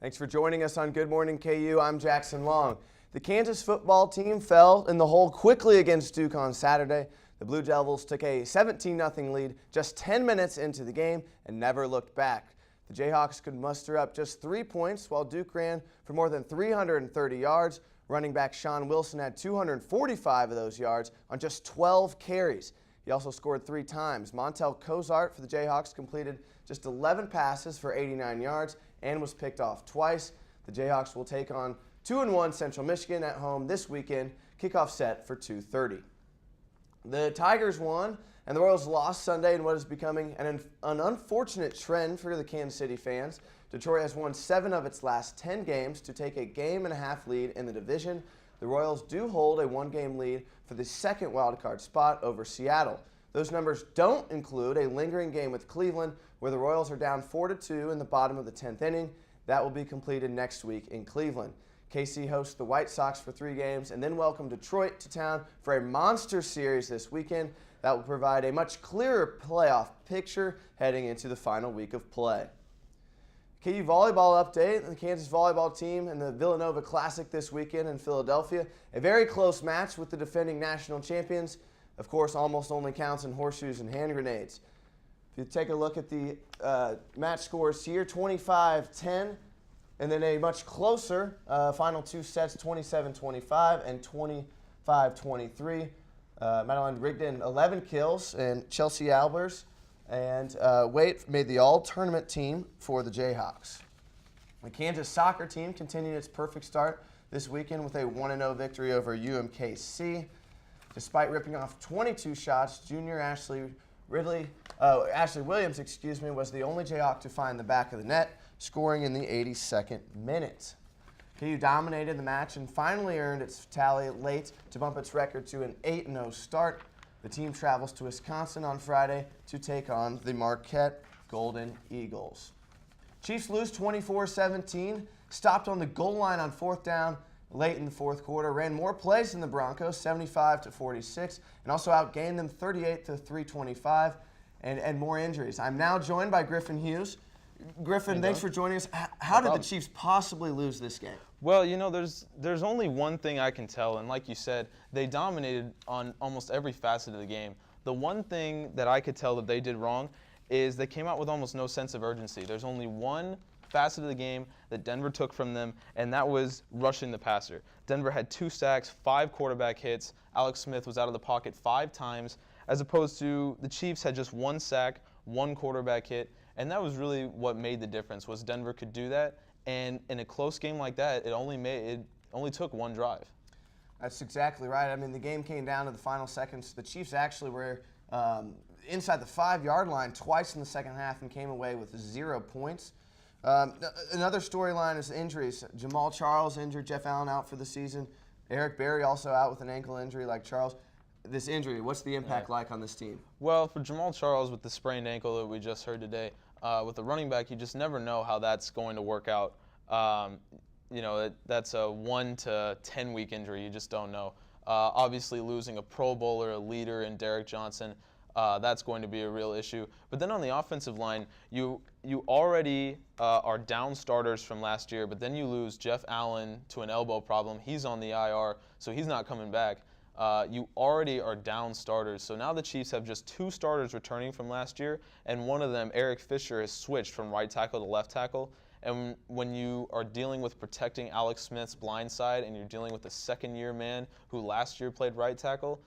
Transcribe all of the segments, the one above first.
Thanks for joining us on Good Morning KU. I'm Jackson Long. The Kansas football team fell in the hole quickly against Duke on Saturday. The Blue Devils took a 17-0 lead just 10 minutes into the game and never looked back. The Jayhawks could muster up just 3 points while Duke ran for more than 330 yards. Running back Sean Wilson had 245 of those yards on just 12 carries. He also scored 3 times. Montel Cozart for the Jayhawks completed just 11 passes for 89 yards and was picked off twice. The Jayhawks will take on 2-1 Central Michigan at home this weekend. Kickoff set for 2:30. The Tigers won and the Royals lost Sunday in what is becoming an unfortunate trend for the Kansas City fans. Detroit has won 7 of its last 10 games to take a game-and-a-half lead in the division. The Royals do hold a 1-game lead for the second wildcard spot over Seattle. Those numbers don't include a lingering game with Cleveland, where the Royals are down 4-2 in the bottom of the 10th inning. That will be completed next week in Cleveland. KC hosts the White Sox for 3 games and then welcome Detroit to town for a monster series this weekend that will provide a much clearer playoff picture heading into the final week of play. KU volleyball update: the Kansas volleyball team and the Villanova Classic this weekend in Philadelphia. A very close match with the defending national champions. Of course, almost only counts in horseshoes and hand grenades. If you take a look at the match scores here, 25-10, and then a much closer final 2 sets, 27-25 and 25-23. Madeline Rigdon, 11 kills, and Chelsea Albers and Waite made the all-tournament team for the Jayhawks. The Kansas soccer team continued its perfect start this weekend with a 1-0 victory over UMKC. Despite ripping off 22 shots, junior Ashley Williams, was the only Jayhawk to find the back of the net, scoring in the 82nd minute. KU dominated the match and finally earned its tally late to bump its record to an 8-0 start. The team travels to Wisconsin on Friday to take on the Marquette Golden Eagles. Chiefs lose 24-17, stopped on the goal line on 4th down late in the 4th quarter, ran more plays than the Broncos, 75-46, and also outgained them 38-325, and more injuries. I'm now joined by Griffin Hughes. Griffin, thanks for joining us. How did the Chiefs possibly lose this game? Well, you know, there's only one thing I can tell, and like you said, they dominated on almost every facet of the game. The one thing that I could tell that they did wrong is they came out with almost no sense of urgency. There's only one facet of the game that Denver took from them, and that was rushing the passer. Denver had 2 sacks, 5 quarterback hits. Alex Smith was out of the pocket 5 times, as opposed to the Chiefs had just 1 sack, 1 quarterback hit, and that was really what made the difference, was Denver could do that, and in a close game like that, it only took 1 drive. That's exactly right. I mean, the game came down to the final seconds. The Chiefs actually were inside the 5-yard line twice in the second half and came away with 0 points. Another storyline is injuries. Jamal Charles injured, Jeff Allen out for the season. Eric Berry also out with an ankle injury like Charles. This injury, what's the impact like on this team? Well, for Jamal Charles with the sprained ankle that we just heard today, with the running back, you just never know how that's going to work out. You know, that's a 1 to 10 week injury. You just don't know. Obviously, losing a Pro Bowler, a leader in Derek Johnson, that's going to be a real issue. But then on the offensive line, you already are down starters from last year, but then you lose Jeff Allen to an elbow problem. He's on the IR, so he's not coming back. You already are down starters. So now the Chiefs have just 2 starters returning from last year, and one of them, Eric Fisher, has switched from right tackle to left tackle. And when you are dealing with protecting Alex Smith's blind side and you're dealing with a second-year man who last year played right tackle,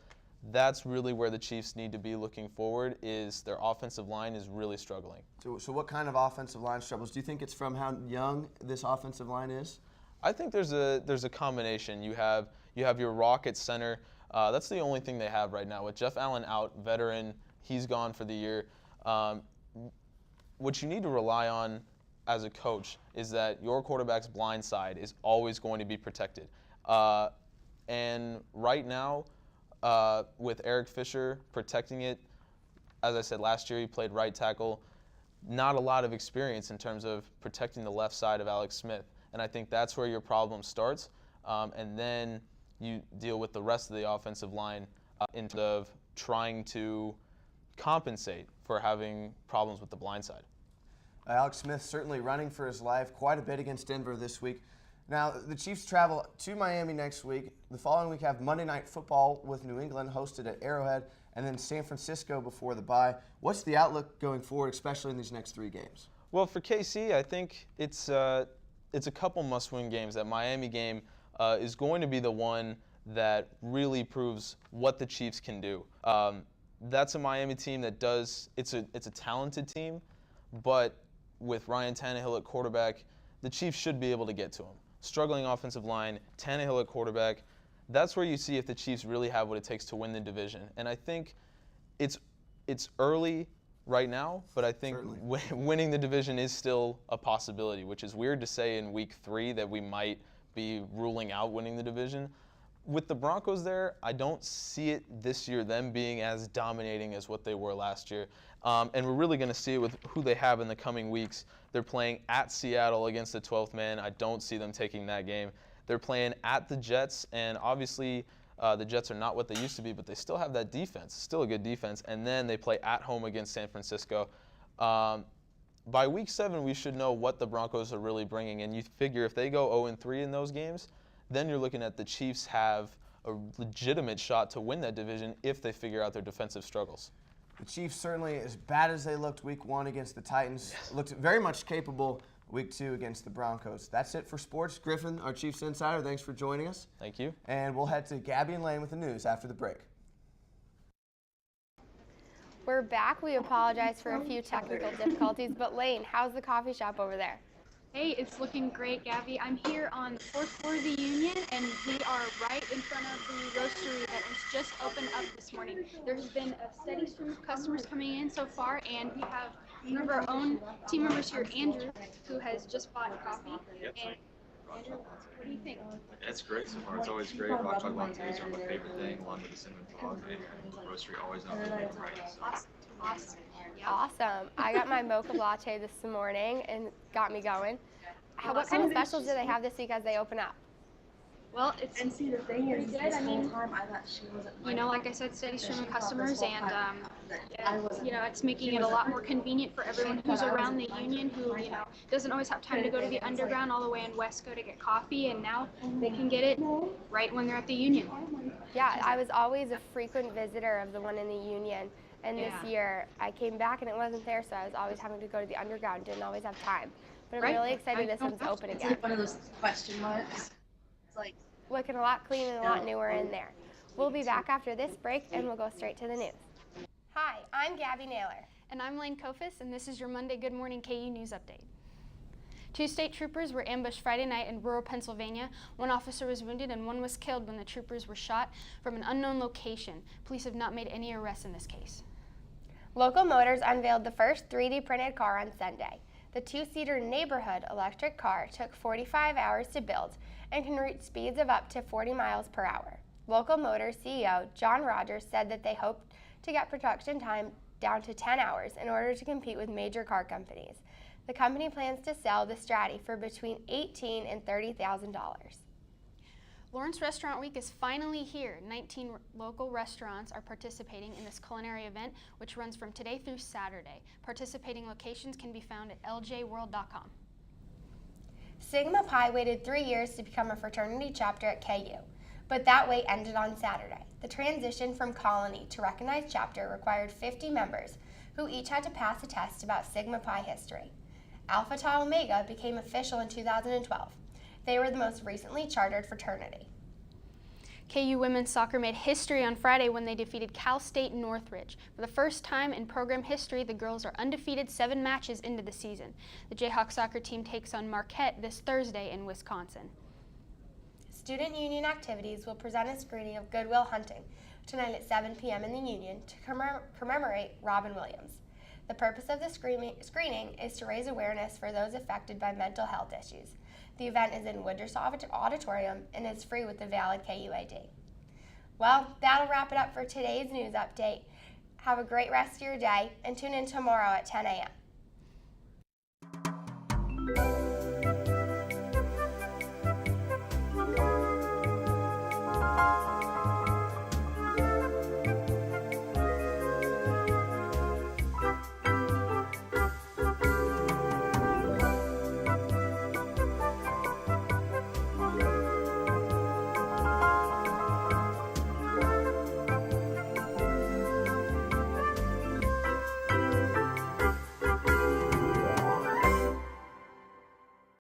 that's really where the Chiefs need to be looking forward, is their offensive line is really struggling. So what kind of offensive line struggles? Do you think it's from how young this offensive line is? I think there's a combination. You have your rock at center. That's the only thing they have right now. With Jeff Allen out, veteran, he's gone for the year. What you need to rely on as a coach is that your quarterback's blind side is always going to be protected. And right now, with Eric Fisher protecting it, as I said, last year he played right tackle, not a lot of experience in terms of protecting the left side of Alex Smith. And I think that's where your problem starts. And then you deal with the rest of the offensive line in terms of trying to compensate for having problems with the blind side. Alex Smith certainly running for his life quite a bit against Denver this week. Now, the Chiefs travel to Miami next week. The following week have Monday Night Football with New England hosted at Arrowhead, and then San Francisco before the bye. What's the outlook going forward, especially in these next 3 games? Well, for KC, I think it's a couple must-win games. That Miami game is going to be the one that really proves what the Chiefs can do. That's a Miami team that it's a talented team, but with Ryan Tannehill at quarterback, the Chiefs should be able to get to him. Struggling offensive line, Tannehill at quarterback, that's where you see if the Chiefs really have what it takes to win the division. And I think it's early right now, but I think winning the division is still a possibility, which is weird to say in week 3 that we might be ruling out winning the division. With the Broncos there, I don't see it this year, them being as dominating as what they were last year. And we're really going to see it with who they have in the coming weeks. They're playing at Seattle against the 12th man. I don't see them taking that game. They're playing at the Jets, and obviously the Jets are not what they used to be, but they still have that defense, still a good defense. And then they play at home against San Francisco. By week 7, we should know what the Broncos are really bringing. And you figure if they go 0-3 in those games, then you're looking at the Chiefs have a legitimate shot to win that division if they figure out their defensive struggles. The Chiefs certainly, as bad as they looked week 1 against the Titans, looked very much capable week 2 against the Broncos. That's it for sports. Griffin, our Chiefs insider, thanks for joining us. Thank you. And we'll head to Gabby and Lane with the news after the break. We're back. We apologize for a few technical difficulties, but Lane, how's the coffee shop over there? Hey, it's looking great, Gabby. I'm here on the 4th floor of the Union, and we are right in front of the Roasterie that was just opened up this morning. There's been a steady stream of customers coming in so far, and we have one of our own team members here, Andrew, who has just bought coffee. And Andrew, what do you think? It's great so far. It's always great. Hot chocolate lattes are my favorite thing, along with the cinnamon fog, and the Roasterie always knows what to do right. So. Awesome. Yeah. Awesome. I got my mocha latte this morning and got me going. What kind of specials do they have this week as they open up? Well, it's And see, the thing is, this whole time I thought she wasn't. you know, like I said, steady stream of customers, and I wasn't. you know, it's making it a lot more convenient for everyone who's around the Union, who doesn't always have time to go to the Underground all the way in Wesco to get coffee, and now they can get it right when they're at the Union. Yeah, I was always a frequent visitor of the one in the Union, and this year I came back and it wasn't there, so I was always having to go to the Underground, didn't always have time. But I'm really excited this one's open It's again. like one of those question marks. It's like. Looking a lot cleaner and a lot newer in there. We'll be back after this break and we'll go straight to the news. Hi, I'm Gabby Naylor. And I'm Lane Kofis, and this is your Monday Good Morning KU News Update. 2 state troopers were ambushed Friday night in rural Pennsylvania. 1 officer was wounded and 1 was killed when the troopers were shot from an unknown location. Police have not made any arrests in this case. Local Motors unveiled the first 3D printed car on Sunday. The 2-seater neighborhood electric car took 45 hours to build and can reach speeds of up to 40 miles per hour. Local Motors CEO John Rogers said that they hope to get production time down to 10 hours in order to compete with major car companies. The company plans to sell the Stratty for between $18,000 and $30,000. Lawrence Restaurant Week is finally here. 19 local restaurants are participating in this culinary event, which runs from today through Saturday. Participating locations can be found at ljworld.com. Sigma Pi waited 3 years to become a fraternity chapter at KU, but that wait ended on Saturday. The transition from colony to recognized chapter required 50 members, who each had to pass a test about Sigma Pi history. Alpha Tau Omega became official in 2012. They were the most recently chartered fraternity. KU women's soccer made history on Friday when they defeated Cal State Northridge. For the first time in program history, the girls are undefeated 7 matches into the season. The Jayhawk soccer team takes on Marquette this Thursday in Wisconsin. Student union activities will present a screening of Good Will Hunting tonight at 7 p.m. in the Union to commemorate Robin Williams. The purpose of the screening is to raise awareness for those affected by mental health issues. The event is in Woodruff Auditorium and is free with a valid KU ID. Well, that'll wrap it up for today's news update. Have a great rest of your day and tune in tomorrow at 10 a.m.